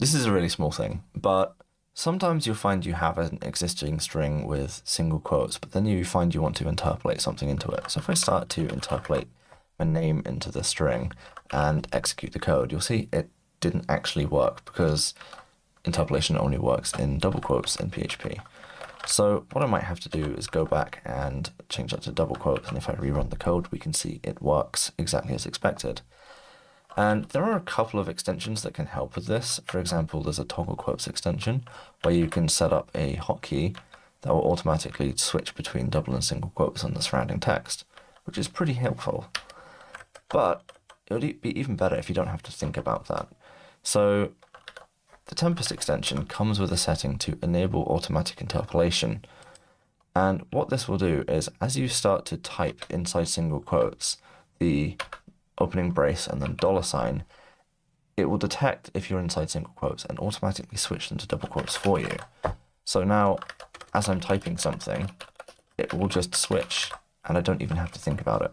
This is a really small thing, but sometimes you'll find you have an existing string with single quotes, but then you find you want to interpolate something into it. So if I start to interpolate my name into the string and execute the code, you'll see it didn't actually work because interpolation only works in double quotes in PHP. So what I might have to do is go back and change that to double quotes, and if I rerun the code, we can see it works exactly as expected. And there are a couple of extensions that can help with this. For example, there's a toggle quotes extension where you can set up a hotkey that will automatically switch between double and single quotes on the surrounding text, which is pretty helpful. But it would be even better if you don't have to think about that. So the TemPHPest extension comes with a setting to enable automatic interpolation. And what this will do is, as you start to type inside single quotes, the opening brace and then $, it will detect if you're inside single quotes and automatically switch them to double quotes for you. So now, as I'm typing something, it will just switch, and I don't even have to think about it.